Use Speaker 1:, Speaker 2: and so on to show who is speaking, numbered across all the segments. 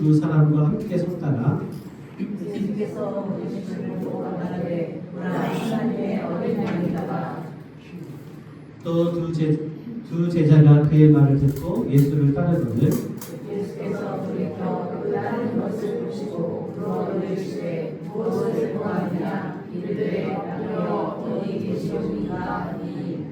Speaker 1: 두 사람과 함께 섰다가
Speaker 2: 예수께서 오시기를 보고 말하되 하나님의 어린 양이다.
Speaker 1: 또 두 제자가 그의 말을 듣고 예수를 따르거늘
Speaker 2: 예수께서 돌이켜 그 다른 것을 보시고 물어보시되 무엇을 구하느냐 이르되 라여 어디 계시옵니까 하니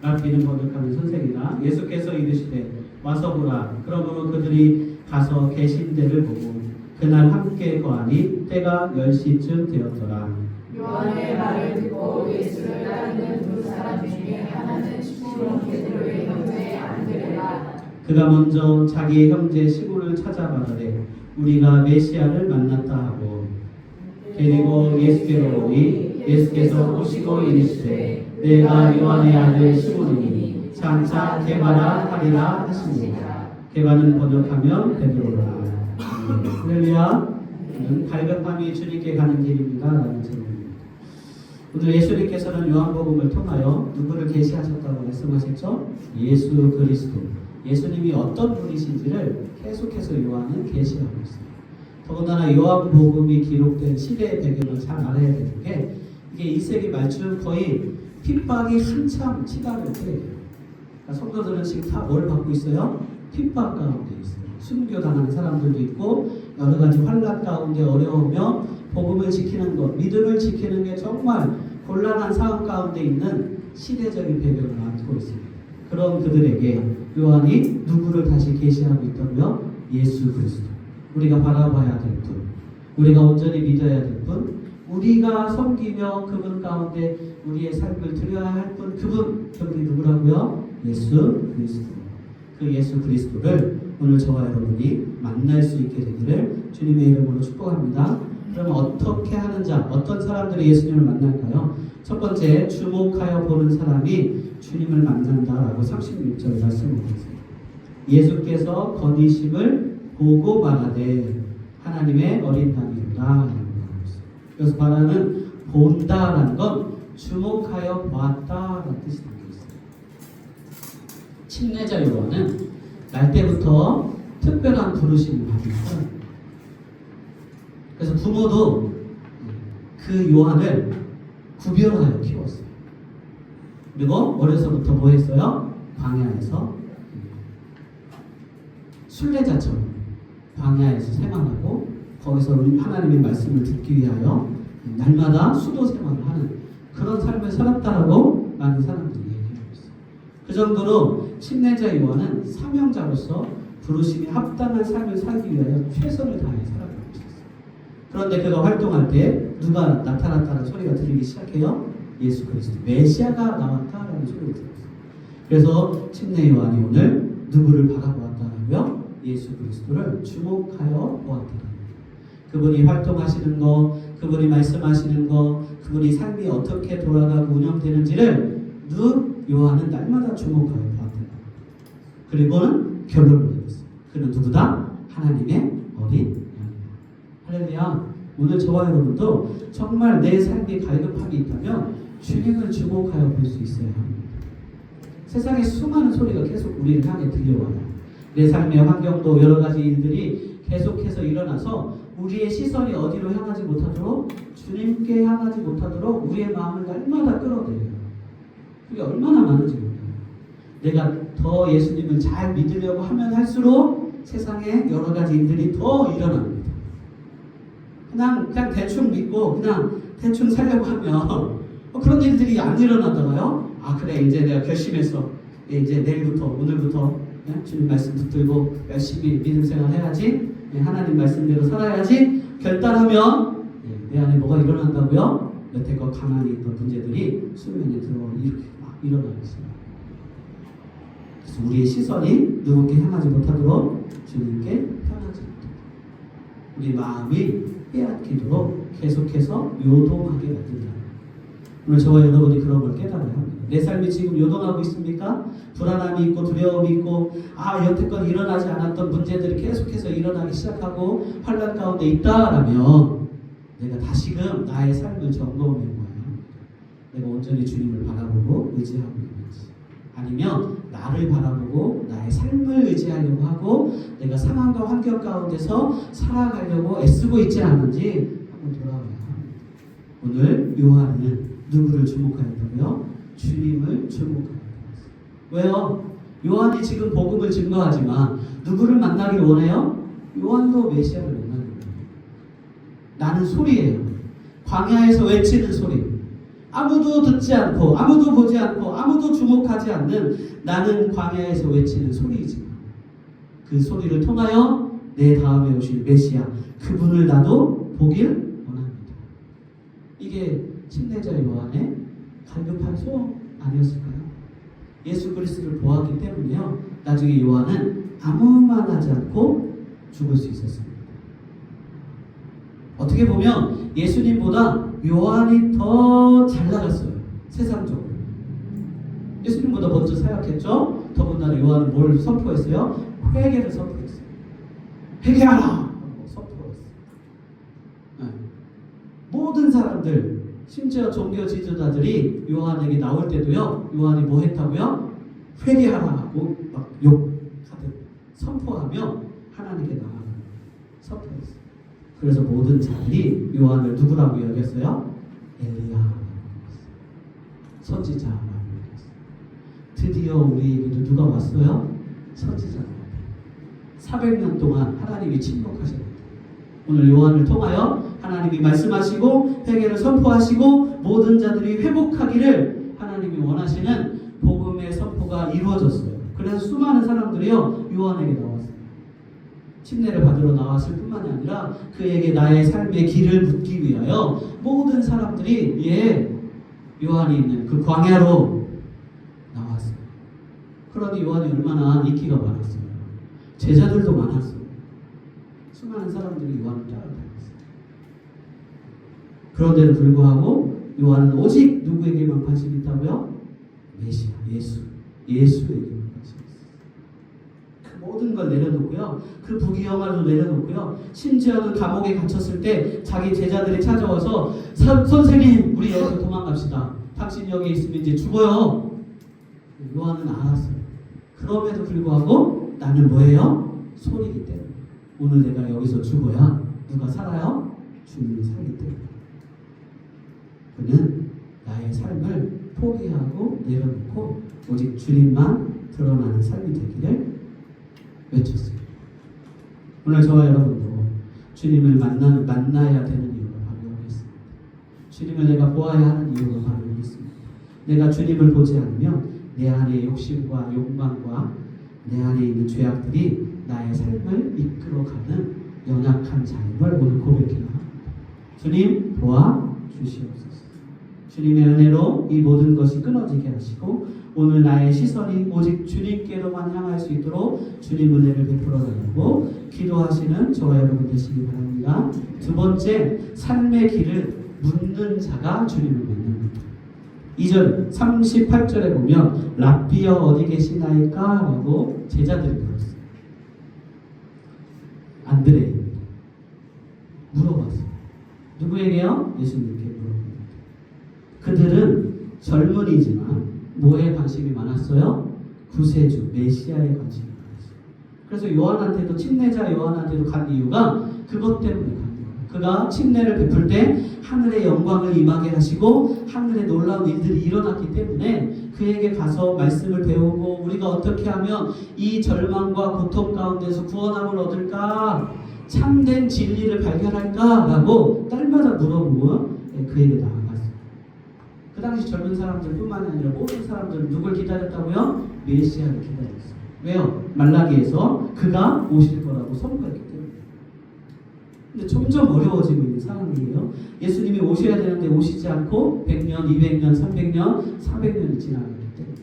Speaker 1: 랍비는 거듭하는 선생이라 예수께서 이르시되 와서 보라. 그러므로 그들이 가서 계신 데를 보고 그날 함께 거하니 때가 10시쯤 되었더라.
Speaker 2: 요한의 말을 듣고 예수를 따르는 두 사람 중에 하나는 시몬 베드로의 형제 안드레라.
Speaker 1: 그가 먼저 자기의 형제 시몬을 찾아 말하되 우리가 메시아를 만났다 하고 그리고 예수께로 오니 예수께서 오시고 이르시되 내가 요한의 아들 시몬이니 장차 게바라 하리라 하시니라. 게바는 번역하면 베드로라. 할렐루야. 갈급함이 주님께 가는 길입니다 라는 제목입니다. 오늘 예수님께서는 요한복음을 통하여 누구를 계시하셨다고 말씀하셨죠? 예수 그리스도. 예수님이 어떤 분이신지를 계속해서 요한은 계시하고 있어요. 더군다나 요한복음이 기록된 시대의 배경을 잘 알아야 되는 게 이게 2세기 말쯤 거의 핍박이 한참 치달을 때예요. 그러니까 성도들은 지금 다 뭘 받고 있어요? 핍박 가운데 있어요. 순교당하는 사람들도 있고 여러 가지 환난 가운데 어려우며 복음을 지키는 것, 믿음을 지키는 게 정말 곤란한 상황 가운데 있는 시대적인 배경을 안고 있습니다. 그런 그들에게 요한이 누구를 다시 계시하고 있다며? 예수 그리스도. 우리가 바라봐야 될 분, 우리가 온전히 믿어야 될 분, 우리가 섬기며 그분 가운데 우리의 삶을 드려야 할 분, 그분이 누구라고요? 예수 그리스도. 그 예수 그리스도를 오늘 저와 여러분이 만날 수 있게 되기를 주님의 이름으로 축복합니다. 그러면 어떻게 하는 자, 어떤 사람들이 예수님을 만날까요? 첫 번째, 주목하여 보는 사람이 주님을 만난다라고 36절 말씀을 드렸어요. 예수께서 거니심을 보고 말하되 하나님의 어린 양이로다. 그래서 말하는 본다라는 건 주목하여 보았다라는 뜻이 담겨 있어요. 침례자 요한은 날 때부터 특별한 부르심을 받은 사람입니다. 그래서 부모도 그 요한을 구별하여 키웠어요. 그리고 어려서부터 뭐 했어요? 광야에서 순례자처럼 광야에서 생활하고 거기서 하나님의 말씀을 듣기 위하여 날마다 수도 생활을 하는 그런 삶을 살았다라고 많은 사람들이 얘기하고 있어요. 그 정도로 침례자 요한은 사명자로서 부르심이 합당한 삶을 살기 위하여 최선을 다해 살아가고 있었어요. 그런데 그가 활동할 때 누가 나타났다는 소리가 들리기 시작해요? 예수 그리스도, 메시아가 나왔다라는 소리가 들었어요. 그래서 침례 요한이 오늘 누구를 바라보았다라고요? 예수 그리스도를 주목하여 보았다. 그분이 활동하시는 거, 그분이 말씀하시는 거, 그분이 삶이 어떻게 돌아가고 운영되는지를 요한은 날마다 주목하여 보았다. 그리고는 결론을 내렸어요. 그는 누구다? 하나님의 어린 양이다. 할렐루야. 오늘 저와 여러분도 정말 내 삶이 갈급함이 있다면 주님을 주목하여 볼 수 있어야 합니다. 세상에 수많은 소리가 계속 우리를 향해 들려와요. 내 삶의 환경도 여러 가지 일들이 계속해서 일어나서 우리의 시선이 어디로 향하지 못하도록, 주님께 향하지 못하도록 우리의 마음을 날마다 끌어들여요. 그게 얼마나 많은지 몰라요. 내가 더 예수님을 잘 믿으려고 하면 할수록 세상에 여러 가지 일들이 더 일어납니다. 그냥 대충 믿고 그냥 대충 살려고 하면 그런 일들이 안 일어나다가요. 아 그래 이제 내가 결심했어. 이제 내일부터 오늘부터 주님 말씀 붙들고 열심히 믿음 생활 해야지. 하나님 말씀대로 살아야지. 결단하면 내 안에 뭐가 일어난다고요? 여태껏 가만히 있던 문제들이 수면에 들어 이렇게 막 일어나고 있어요. 그래서 우리의 시선이 누구께 향하지 못하도록 주님께 향하지 못하도록 우리 마음이 빼앗기도록 계속해서 요동하게 만든다. 오늘 저와 여러분이 그런 걸 깨달아야 합니다. 내 삶이 지금 요동하고 있습니까? 불안함이 있고 두려움이 있고 여태껏 일어나지 않았던 문제들이 계속해서 일어나기 시작하고 환난 가운데 있다라면 내가 다시금 나의 삶을 점검해 보아야 합니다. 내가 온전히 주님을 바라보고 의지하고 있는지 아니면 나를 바라보고 나의 삶을 의지하려고 하고 내가 상황과 환경 가운데서 살아가려고 애쓰고 있지 않은지 한번 돌아봐야 합니다. 오늘 요한은 누구를 주목하였다고요? 주님을 주목하였다. 왜요? 요한이 지금 복음을 증거하지만 누구를 만나길 원해요? 요한도 메시아를 만나는 거예요. 나는 소리예요. 광야에서 외치는 소리. 아무도 듣지 않고 아무도 보지 않고 아무도 주목하지 않는 나는 광야에서 외치는 소리이지만 그 소리를 통하여 내 다음에 오실 메시아 그분을 나도 보길 원합니다. 이게 침례자 요한의 갈급한 소원 아니었을까요? 예수 그리스도를 보았기 때문에요. 나중에 요한은 아무 말 하지 않고 죽을 수 있었습니다. 어떻게 보면 예수님보다 요한이 더 잘 나갔어요. 세상적으로. 예수님보다 먼저 사역했죠. 더군다나 요한은 뭘 선포했어요? 회개를 선포했어요. 회개하라! 선포했어요. 네. 모든 사람들 심지어 종교 지도자들이 요한에게 나올 때도요. 요한이 뭐 했다고요? 회개하라 하고 막 욕하듯 선포하며 하나님께 나아가는 선포했어요. 그래서 모든 자들이 요한을 누구라고 여겼어요? 엘리야 선지자라고 여겼어요. 드디어 우리에게도 누가 왔어요? 선지자가 왔어요. 400년 동안 하나님이 침묵하셨는데 오늘 요한을 통하여 하나님이 말씀하시고 회개를 선포하시고 모든 자들이 회복하기를 하나님이 원하시는 복음의 선포가 이루어졌어요. 그래서 수많은 사람들이요 요한에게 나왔어요. 침례를 받으러 나왔을 뿐만이 아니라 그에게 나의 삶의 길을 묻기 위하여 모든 사람들이 요한이 있는 그 광야로 나왔어요. 그러니 요한이 얼마나 인기가 많았어요. 제자들도 많았어요. 수많은 사람들이 요한을 따라다녔어요. 그런데도 불구하고 요한은 오직 누구에게만 관심이 있다고요? 메시아, 예수에게만 관심이 있어요. 그 모든 걸 내려놓고요. 그 부귀영화도 내려놓고요. 심지어는 감옥에 갇혔을 때 자기 제자들이 찾아와서 선생님 우리 여기서 도망갑시다. 당신 여기 있으면 이제 죽어요. 요한은 알았어요. 그럼에도 불구하고 나는 뭐예요? 소리이기 때문에 오늘 내가 여기서 죽어야 누가 살아요? 주님이 살기 때문에 그는 나의 삶을 포기하고 내려놓고 오직 주님만 드러나는 삶이 되기를 외쳤습니다. 오늘 저와 여러분도 주님을 만나야 되는 이유가 바로 여기 있습니다. 주님을 내가 보아야 하는 이유가 바로 여기 있습니다. 내가 주님을 보지 않으면 내 안의 욕심과 욕망과 내 안에 있는 죄악들이 나의 삶을 이끌어가는 연약한 자임을 오늘 고백해야 합니다. 주님 도와 주시옵소서. 주님의 은혜로 이 모든 것이 끊어지게 하시고 오늘 나의 시선이 오직 주님께로만 향할 수 있도록 주님 은혜를 베풀어 달라고 기도하시는 저와 여러분 되시기 바랍니다. 두 번째, 삶의 길을 묻는 자가 주님을 만납니다. 2절 38절에 보면 랍비여 어디 계시나이까? 라고 제자들이 물었어요. 안드레입니다. 물어봤어요. 누구에게요? 예수님께 물어봅니다. 그들은 젊은이지만 뭐에 관심이 많았어요? 구세주, 메시아에 관심이 많았어요. 그래서 요한한테도 침례자 요한한테도 간 이유가 그것 때문에 간 거예요. 그가 침례를 베풀 때 하늘의 영광을 임하게 하시고 하늘의 놀라운 일들이 일어났기 때문에 그에게 가서 말씀을 배우고 우리가 어떻게 하면 이 절망과 고통 가운데서 구원함을 얻을까? 참된 진리를 발견할까? 라고 딸마다 물어보고 그에게 나아갔어요. 그 당시 젊은 사람들 뿐만 아니라 모든 사람들은 누굴 기다렸다고요? 메시아를 기다렸어요. 왜요? 말라기에서 그가 오실 거라고 선포했기 때문에. 근데 점점 어려워지고 있는 상황이에요. 예수님이 오셔야 되는데 오시지 않고 100년, 200년, 300년, 400년이 지나가기 때문에.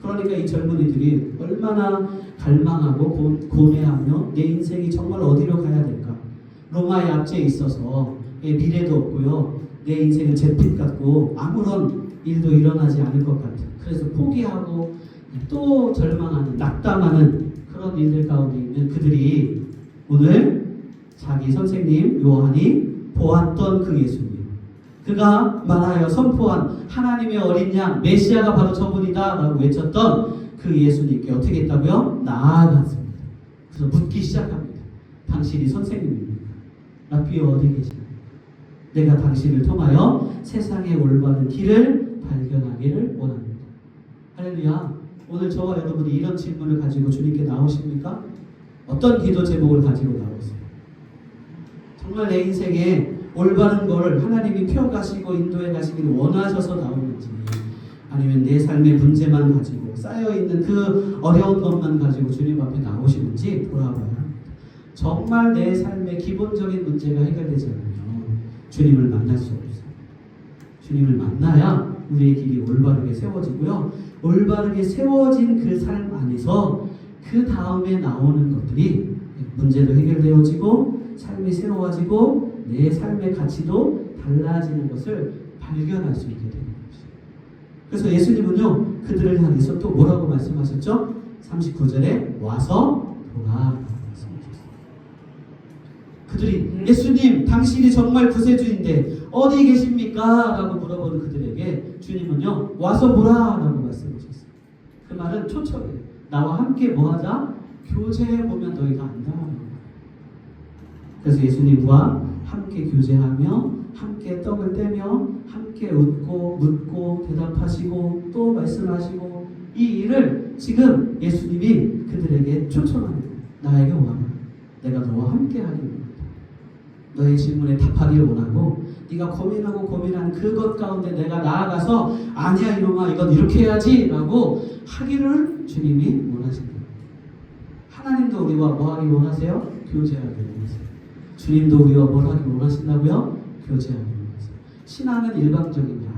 Speaker 1: 그러니까 이 젊은이들이 얼마나 갈망하고 고뇌하며 내 인생이 정말 어디로 가야 될까? 로마의 압제에 있어서 미래도 없고요. 내 인생은 잿빛 같고 아무런 일도 일어나지 않을 것 같은, 그래서 포기하고 또 절망하는, 낙담하는 그런 일들 가운데 있는 그들이 오늘 자기 선생님 요한이 보았던 그 예수님, 그가 말하여 선포한 하나님의 어린 양 메시아가 바로 저분이다 라고 외쳤던 그 예수님께 어떻게 했다고요? 나아갔습니다. 그래서 묻기 시작합니다. 당신이 선생님입니까? 라삐어 어디 계시나요? 내가 당신을 통하여 세상의 올바른 길을 발견하기를 원합니다. 할렐루야. 오늘 저와 여러분이 이런 질문을 가지고 주님께 나오십니까? 어떤 기도 제목을 가지고 나오세요? 정말 내 인생에 올바른 걸 하나님이 펴가시고 인도해 가시길 원하셔서 나오는지, 아니면 내 삶의 문제만 가지고 쌓여있는 그 어려운 것만 가지고 주님 앞에 나오시는지 돌아봐야 합니다. 정말 내 삶의 기본적인 문제가 해결되지 않으면 주님을 만날 수 없어요. 주님을 만나야 우리의 길이 올바르게 세워지고요. 올바르게 세워진 그 삶 안에서 그 다음에 나오는 것들이 문제도 해결되어지고 삶이 새로워지고 내 삶의 가치도 달라지는 것을 발견할 수 있게 되는 것이죠. 그래서 예수님은요, 그들을 향해서 또 뭐라고 말씀하셨죠? 39절에 와서 보라. 그들이 예수님, 당신이 정말 구세주인데 어디 계십니까? 라고 물어보는 그들에게 주님은요, 와서 보라 라고 말씀하셨어요. 그 말은 초청이에요. 나와 함께 뭐하자? 교제해보면 너희가 안다. 그래서 예수님과 함께 교제하며 함께 떡을 떼며 함께 웃고 묻고 대답하시고 또 말씀하시고, 이 일을 지금 예수님이 그들에게 초청합니다. 나에게 와라. 내가 너와 함께 하기 원한다. 너의 질문에 답하기를 원하고, 네가 고민하고 고민하는 그것 가운데 내가 나아가서 아니야 이놈아 이건 이렇게 해야지 라고 하기를 주님이 원하십니다. 하나님도 우리와 뭐 하기 원하세요? 교제하기 원하세요. 주님도 우리와 뭘 하기 원하신다고요? 교제하기 원하세요. 신앙은 일방적인 게 아니에요.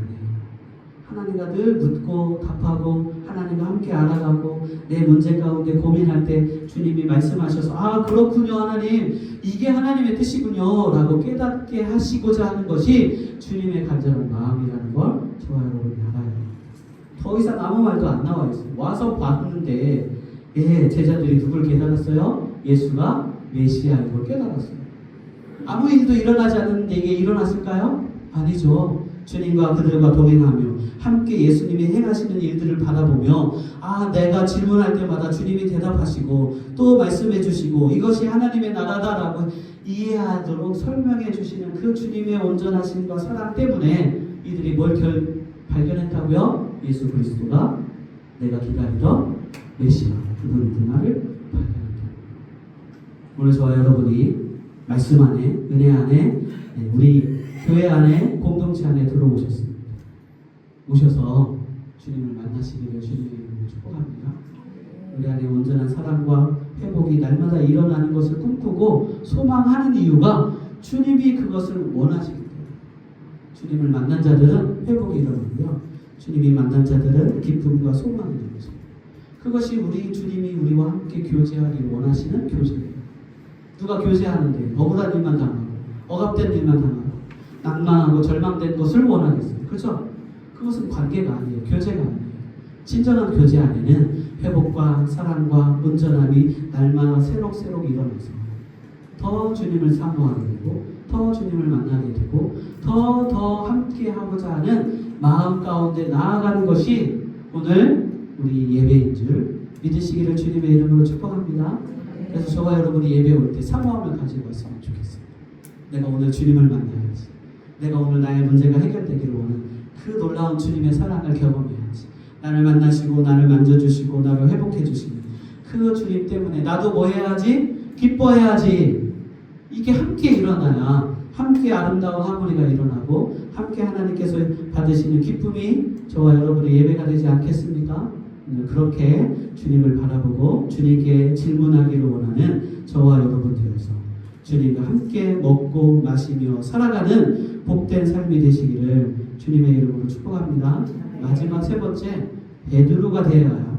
Speaker 1: 하나님과 늘 묻고 답하고 하나님과 함께 알아가고 내 문제 가운데 고민할 때 주님이 말씀하셔서 아 그렇군요 하나님, 이게 하나님의 뜻이군요 라고 깨닫게 하시고자 하는 것이 주님의 간절한 마음이라는 걸 저와 여러분이 알아야 해요. 더 이상 아무 말도 안 나와 있어요. 와서 봤는데 제자들이 누굴 깨달았어요? 예수가 메시아인 걸 깨달았어요. 아무 일도 일어나지 않았는데 이게 일어났을까요? 아니죠. 주님과 그들과 동행하며 함께 예수님이 행하시는 일들을 바라보며 아 내가 질문할 때마다 주님이 대답하시고 또 말씀해 주시고 이것이 하나님의 나라다라고 이해하도록 설명해 주시는 그 주님의 온전하심과 사랑 때문에 이들이 뭘 발견했다고요? 예수 그리스도가 내가 기다리던 메시아, 그분이구나를 발견했다. 오늘 저와 여러분이 말씀 안에, 은혜 안에, 우리 교회 안에, 공동체 안에 들어오셨습니다. 오셔서 주님을 만나시기를 주님의 이름으로 축복합니다. 우리 안에 온전한 사랑과 회복이 날마다 일어나는 것을 꿈꾸고 소망하는 이유가 주님이 그것을 원하시기 때문에. 주님을 만난 자들은 회복이 일어나고요. 주님이 만난 자들은 기쁨과 소망이 일어나죠. 그것이 우리 주님이 우리와 함께 교제하기를 원하시는 교제예요. 누가 교제하는데 억울한 일만 당하고 억압된 일만 당하고 낭만하고 절망된 것을 원하겠어요. 그렇죠? 그것은 관계가 아니에요. 교제가 아니에요. 진정한 교제 안에는 회복과 사랑과 온전함이 날마다 새록새록 일어나서 더 주님을 사모하게 되고 더 주님을 만나게 되고 더 함께 하고자 하는 마음 가운데 나아가는 것이 오늘 우리 예배인 줄 믿으시기를 주님의 이름으로 축복합니다. 그래서 저와 여러분이 예배 올 때 사모함을 가지고 왔으면 좋겠어요. 내가 오늘 주님을 만나야지. 내가 오늘 나의 문제가 해결되기를 원하는 그 놀라운 주님의 사랑을 경험해야지. 나를 만나시고 나를 만져주시고 나를 회복해주시는 그 주님 때문에 나도 뭐 해야지? 기뻐해야지. 이게 함께 일어나야 함께 아름다운 하모니가 일어나고 함께 하나님께서 받으시는 기쁨이 저와 여러분의 예배가 되지 않겠습니까? 그렇게 주님을 바라보고 주님께 질문하기를 원하는 저와 여러분 되어서 주님과 함께 먹고 마시며 살아가는 복된 삶이 되시기를 주님의 이름으로 축복합니다. 마지막 세 번째, 베드로가 되어야 합니다.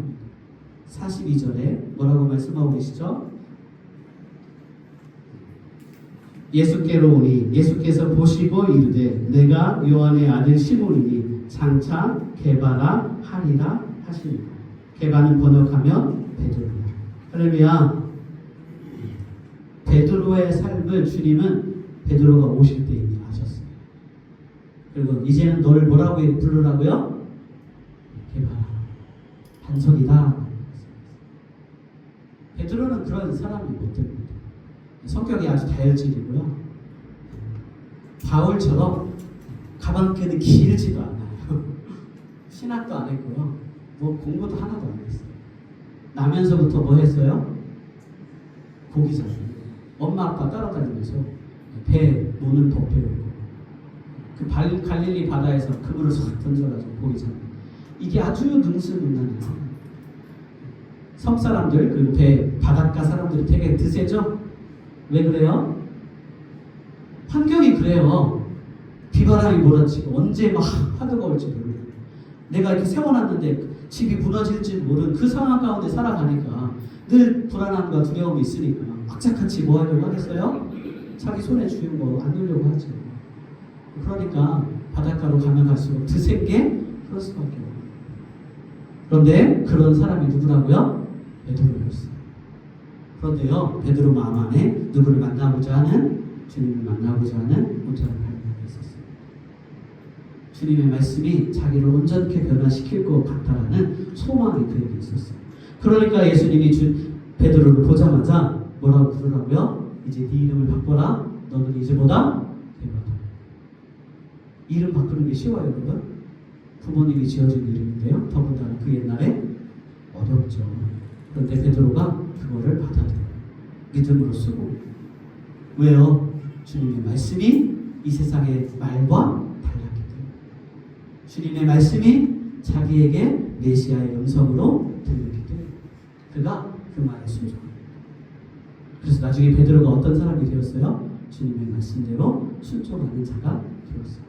Speaker 1: 42절에 뭐라고 말씀하고 계시죠? 예수께로 오니 예수께서 보시고 이르되 내가 요한의 아들 시몬이니 장차 게바라 하리라 하시니라. 게바는 번역하면 베드로입니다. 할렐루야. 베드로의 삶을 주님은 베드로가 오실 때 이미 아셨어요. 그리고 이제는 너를 뭐라고 부르라고요? 게바라. 반석이다. 베드로는 그런 사람이 못 됩니다. 성격이 아주 다혈질이고요. 바울처럼 가방끈이 길지도 않아요. 신학도 안 했고요. 뭐 공부도 하나도 안 했어요. 나면서부터 뭐 했어요? 고기 잡아요. 엄마 아빠 따라다니면서 배 노는 법 배우고 그 갈릴리 바다에서 그물을 싹 던져가지고 고기 잡는 이게 아주 능수능란해요. 섬 사람들 그리고 배 바닷가 사람들이 되게 드세죠? 왜 그래요? 환경이 그래요. 비바람이 몰아치고 언제 막 파도가 올지 모르고 내가 이렇게 세워놨는데 집이 무너질지 모르는 그 상황 가운데 살아가니까 늘 불안함과 두려움이 있으니까 악착같이 뭐 하려고 하겠어요? 자기 손에 쥐은 거 안 놓으려고 하죠. 그러니까 바닷가로 가면 갈수록 드센 게 그럴 수밖에 없어요. 그런데 그런 사람이 누구라고요? 베드로였어요. 그런데요, 베드로 마음 안에 누구를 만나고자 하는, 주님을 만나고자 하는 온전한 갈망이 있었어요. 주님의 말씀이 자기를 온전케 변화시킬 것 같다라는 소망이 그에게 있었어요. 그러니까 예수님이 베드로를 보자마자 뭐라고 부르라고요? 이제 네 이름을 바꿔라. 너는 이제보다 대박이다. 이름 바꾸는 게 쉬워요, 여러분? 부모님이 지어준 이름인데요. 더군다나 그 옛날에 어렵죠. 그런데 베드로가 그거를 받아들여요. 믿음으로 쓰고. 왜요? 주님의 말씀이 이 세상의 말과 달랐기 때문에. 주님의 말씀이 자기에게 메시아의 음성으로 들렸기 때문에 그가 그 말에 순종합니다. 그래서 나중에 베드로가 어떤 사람이 되었어요? 주님의 말씀대로 순종하는 자가 되었어요.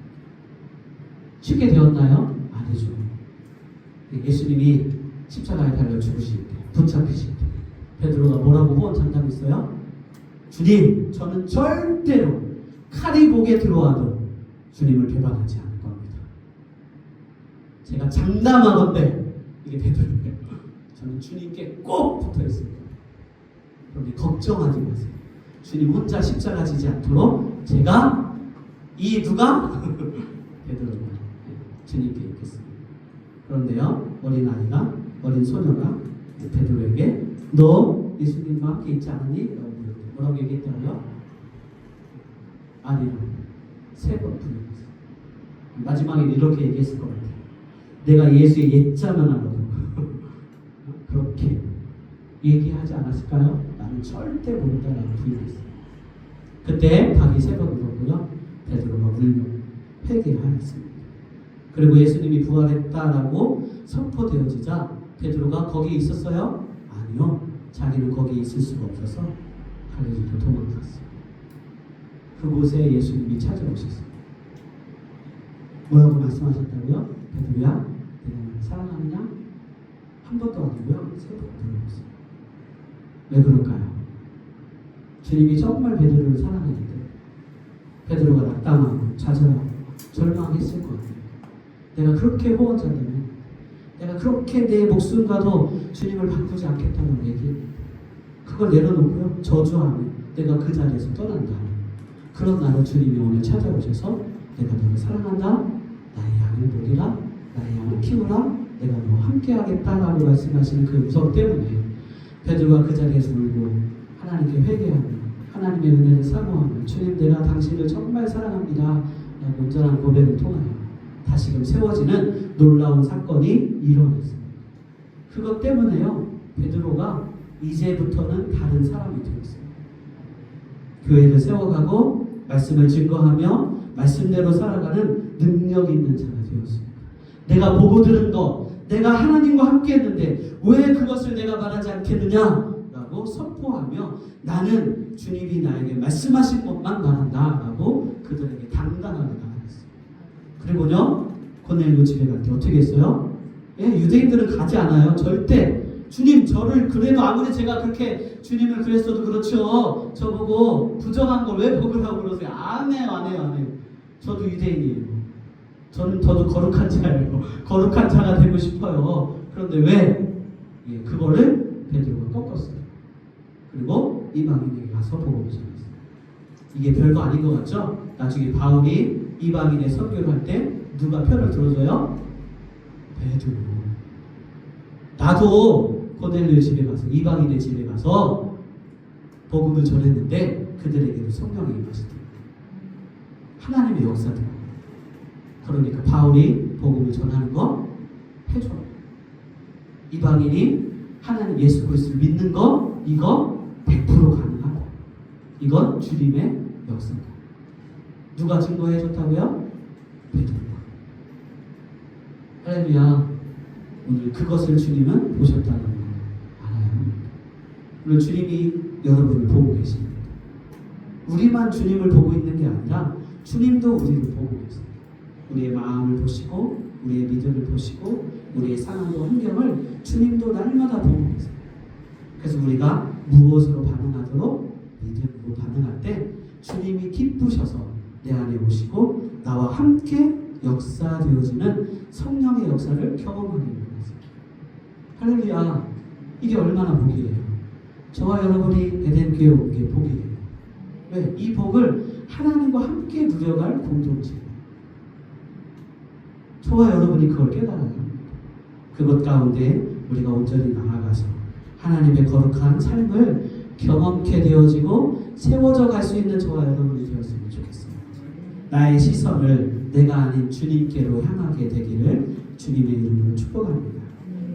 Speaker 1: 쉽게 되었나요? 아니죠. 예수님이 십자가에 달려 죽으실 때, 붙잡히실 때 베드로가 뭐라고 호언 장담했어요? 주님, 저는 절대로 칼이 목에 들어와도 주님을 배반하지 않을 겁니다. 제가 장담하건대 이게 베드로예요. 저는 주님께 꼭 붙어 있을 거예요. 그런데 걱정하지 마세요. 주님 혼자 십자가 지지 않도록 제가 누가? 베드로가 주님께 있겠습니다. 그런데요, 어린 소녀가 베드로에게 너 예수님과 함께 있지 않았니? 뭐라고 얘기했더라고요? 아니라고 3번 부르셨어요. 마지막에 이렇게 얘기했을 것 같아요. 내가 예수의 옛자만 하거든. 그렇게 얘기하지 않았을까요? 나는 절대 모른다라고 부인했어요. 그때 닭이 3번 울었고요. 베드로가 울며 회개하였습니다. 그리고 예수님이 부활했다라고 선포되어지자 베드로가 거기에 있었어요? 아니요. 자기는 거기에 있을 수가 없어서 갈릴리로 도망갔어요. 그곳에 예수님이 찾아오셨어요. 뭐라고 말씀하셨다고요? 베드로야, 내가 너를 사랑하느냐? 한 번도 아니고요. 3번 부르셨어요. 왜 그럴까요? 주님이 정말 베드로를 사랑했는데 베드로가 낙담하고 좌절하고 절망했을 거예요. 내가 그렇게 호언자라면 내가 그렇게 내 목숨과도 주님을 바꾸지 않겠다는 얘기 그걸 내려놓고요. 저주하며 내가 그 자리에서 떠난다. 그런 나를 주님이 오늘 찾아오셔서 내가 너를 사랑한다. 나의 양을 보리라. 나의 양을 키우라. 내가 너와 함께 하겠다라고 말씀하시는 그 무섭 때문에 베드로가 그 자리에서 울고 하나님께 회개하며 하나님의 은혜를 사모하며 주님 내가 당신을 정말 사랑합니다 라고 온전한 고백을 통하여 다시금 세워지는 놀라운 사건이 일어났습니다. 그것 때문에요. 베드로가 이제부터는 다른 사람이 되었어요. 교회를 세워가고 말씀을 증거하며 말씀대로 살아가는 능력 있는 자가 되었습니다. 내가 보고 들은 것, 내가 하나님과 함께 했는데 왜 그것을 내가 말하지 않겠느냐 라고 선포하며 나는 주님이 나에게 말씀하신 것만 말한다 라고 그들에게 당당하게 나아갔어요. 그리고요 고넬료 집에 갈 때 어떻게 했어요? 유대인들은 가지 않아요. 절대 주님 저를 그래도 아무리 제가 그렇게 주님을 그랬어도 그렇죠. 저보고 부정한 걸 왜 먹으라고 그러세요? 안 해요. 저도 유대인이에요. 저도 거룩한 자예요. 거룩한 자가 되고 싶어요. 그런데 왜? 그거를 베드로가 꺾었어요. 그리고 이방인에게 가서 복음을 전했어요. 이게 별거 아닌 것 같죠? 나중에 바울이 이방인의 선교를 할 때 누가 편을 들어줘요? 베드로. 나도 고넬료 집에 가서 이방인의 집에 가서 복음을 전했는데 그들에게도 성령이 임하시더라고요. 하나님의 역사더라고요. 그러니까 바울이 복음을 전하는 거 해줘요. 이방인이 하나님 예수 그리스도를 믿는 거 이거 100% 가능하다. 이건 주님의 역사다. 누가 증거해 줬다고요? 베드로가. 할렐루야. 오늘 그것을 주님은 보셨다는 걸 알아야 합니다. 오늘 주님이 여러분을 보고 계십니다. 우리만 주님을 보고 있는 게 아니라 주님도 우리를 보고 계십니다. 우리의 마음을 보시고 우리의 믿음을 보시고 우리의 상황과 환경을 주님도 날마다 보고 계세요. 그래서 우리가 무엇으로 반응하도록 믿음으로 반응할 때 주님이 기쁘셔서 내 안에 오시고 나와 함께 역사되어지는 성령의 역사를 경험하게 됩니다. 할렐루야. 이게 얼마나 복이에요. 저와 여러분이 에덴교회 온 게 복이에요. 왜? 이 복을 하나님과 함께 누려갈 공동체예요. 저와 여러분이 그걸 깨달아야 합니다. 그것 가운데 우리가 온전히 나아가서 하나님의 거룩한 삶을 경험케 되어지고 세워져 갈 수 있는 저와 여러분이 되었으면 좋겠어요. 나의 시선을 내가 아닌 주님께로 향하게 되기를 주님의 이름으로 축복합니다.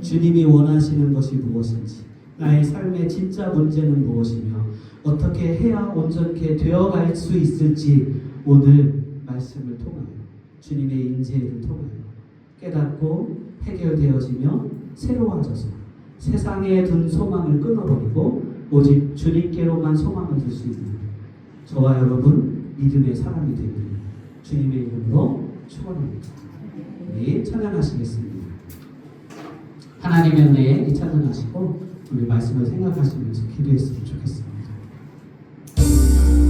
Speaker 1: 주님이 원하시는 것이 무엇인지, 나의 삶의 진짜 문제는 무엇이며 어떻게 해야 온전케 되어갈 수 있을지 오늘 말씀을 통하여 주님의 인재를 통하여 깨닫고 해결되어지며 새로워져서 세상에 둔 소망을 끊어버리고 오직 주님께로만 소망을 둘 수 있는 저와 여러분 믿음의 사람이 되기를 주님의 이름으로 축원합니다. 우리 찬양하시겠습니다. 하나님의 은혜에 이 찬양하시고 우리 말씀을 생각하시면서 기도했으면 좋겠습니다.